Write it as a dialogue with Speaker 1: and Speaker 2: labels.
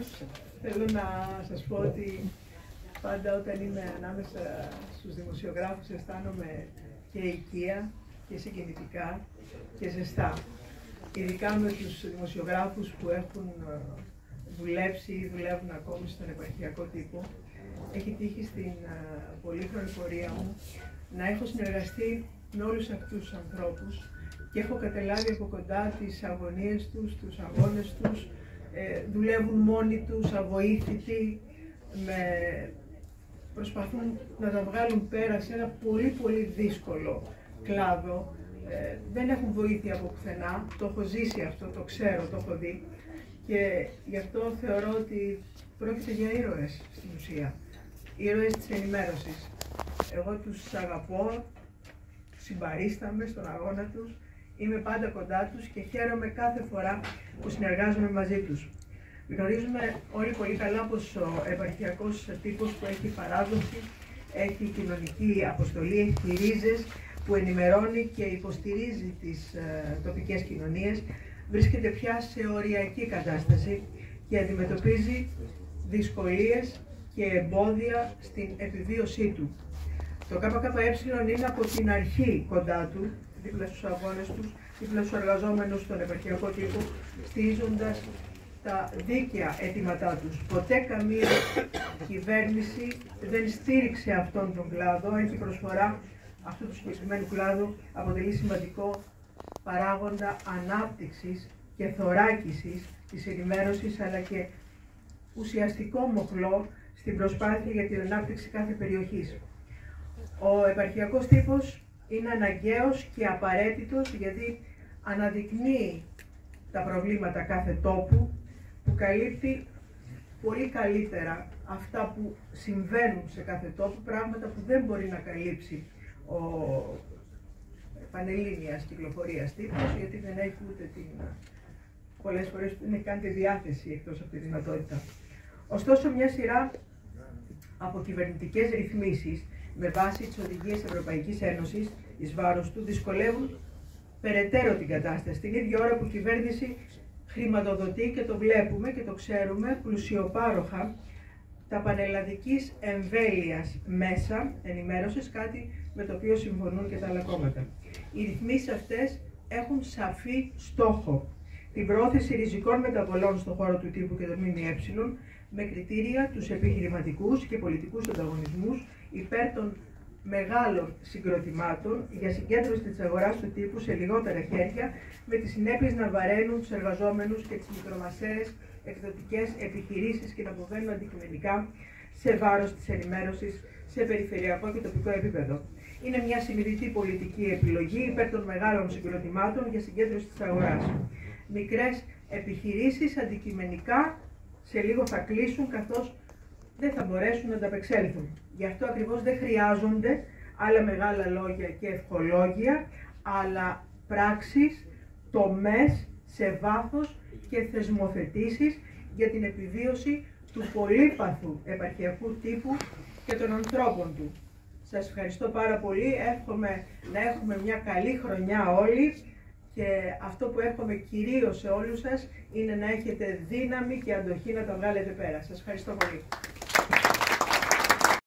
Speaker 1: Καταρχάς, θέλω να σας πω ότι πάντα όταν είμαι ανάμεσα στους δημοσιογράφους αισθάνομαι και οικεία και συγκινητικά και ζεστά. Ειδικά με τους δημοσιογράφους που έχουν δουλέψει ή δουλεύουν ακόμη στον επαρχιακό τύπο. Έχει τύχει στην πολύχρονη πορεία μου να έχω συνεργαστεί με όλους αυτούς τους ανθρώπους και έχω καταλάβει από κοντά τις αγωνίες τους, τους αγώνες τους, δουλεύουν μόνοι τους, αβοήθητοι, προσπαθούν να τα βγάλουν πέρα σε ένα πολύ δύσκολο κλάδο. Δεν έχουν βοήθεια από πουθενά, το έχω ζήσει αυτό, το ξέρω, το έχω δει και γι' αυτό θεωρώ ότι πρόκειται για ήρωες στην ουσία, ήρωες της ενημέρωσης. Εγώ τους αγαπώ, συμπαρίσταμαι στον αγώνα τους, είμαι πάντα κοντά τους και χαίρομαι κάθε φορά που συνεργάζομαι μαζί τους. Γνωρίζουμε όλοι πολύ καλά πως ο επαρχιακός τύπος που έχει παράδοση, έχει κοινωνική αποστολή, έχει ρίζες που ενημερώνει και υποστηρίζει τις τοπικές κοινωνίες, βρίσκεται πια σε οριακή κατάσταση και αντιμετωπίζει δυσκολίες και εμπόδια στην επιβίωσή του. Το ΚΚΕ είναι από την αρχή κοντά του, δίπλα στους αγώνες τους, δίπλα στους εργαζόμενους στον επαρχιακό τύπο, στηρίζοντας τα δίκαια αιτήματά τους. Ποτέ καμία κυβέρνηση δεν στήριξε αυτόν τον κλάδο, αν και η προσφορά αυτού του συγκεκριμένου κλάδου αποτελεί σημαντικό παράγοντα ανάπτυξης και θωράκισης της ενημέρωσης, αλλά και ουσιαστικό μοχλό στην προσπάθεια για την ανάπτυξη κάθε περιοχής. Ο επαρχιακός τύπος είναι αναγκαίος και απαραίτητος γιατί αναδεικνύει τα προβλήματα κάθε τόπου, που καλύπτει πολύ καλύτερα αυτά που συμβαίνουν σε κάθε τόπο, πράγματα που δεν μπορεί να καλύψει ο πανελλήνιας κυκλοφορίας τύπος, γιατί δεν έχει ούτε πολλές φορές δεν έχει καν τη διάθεση εκτός από τη δυνατότητα. Ωστόσο, μια σειρά από κυβερνητικές ρυθμίσεις με βάση τις οδηγίες Ευρωπαϊκής Ένωσης εις βάρος του δυσκολεύουν περαιτέρω την κατάσταση. Την ίδια ώρα που η κυβέρνηση χρηματοδοτεί, και το βλέπουμε και το ξέρουμε, πλουσιοπάροχα τα πανελλαδικής εμβέλειας μέσα ενημέρωσης, κάτι με το οποίο συμφωνούν και τα άλλα κόμματα. Οι ρυθμίσεις αυτές έχουν σαφή στόχο την πρόθεση ριζικών μεταβολών στον χώρο του τύπου και των ΜΜΕ με κριτήρια τους επιχειρηματικούς και πολιτικούς ανταγωνισμούς υπέρ των μεγάλων συγκροτημάτων για συγκέντρωση της αγοράς του τύπου σε λιγότερα χέρια, με τις συνέπειες να βαραίνουν τους εργαζόμενους και τις μικρομεσαίες εκδοτικές επιχειρήσεις και να αποβαίνουν αντικειμενικά σε βάρος της ενημέρωσης σε περιφερειακό και τοπικό επίπεδο. Είναι μια συνειδητή πολιτική επιλογή υπέρ των μεγάλων συγκροτημάτων για συγκέντρωση της αγοράς. Μικρές επιχειρήσεις αντικειμενικά σε λίγο θα κλείσουν, καθώς δεν θα μπορέσουν να ανταπεξέλθουν. Γι' αυτό ακριβώς δεν χρειάζονται άλλα μεγάλα λόγια και ευχολόγια, αλλά πράξεις, τομές σε βάθος και θεσμοθετήσεις για την επιβίωση του πολύπαθου επαρχιακού τύπου και των ανθρώπων του. Σας ευχαριστώ πάρα πολύ, εύχομαι να έχουμε μια καλή χρονιά όλοι και αυτό που εύχομαι κυρίως σε όλους σας είναι να έχετε δύναμη και αντοχή να τα βγάλετε πέρα. Σας ευχαριστώ πολύ.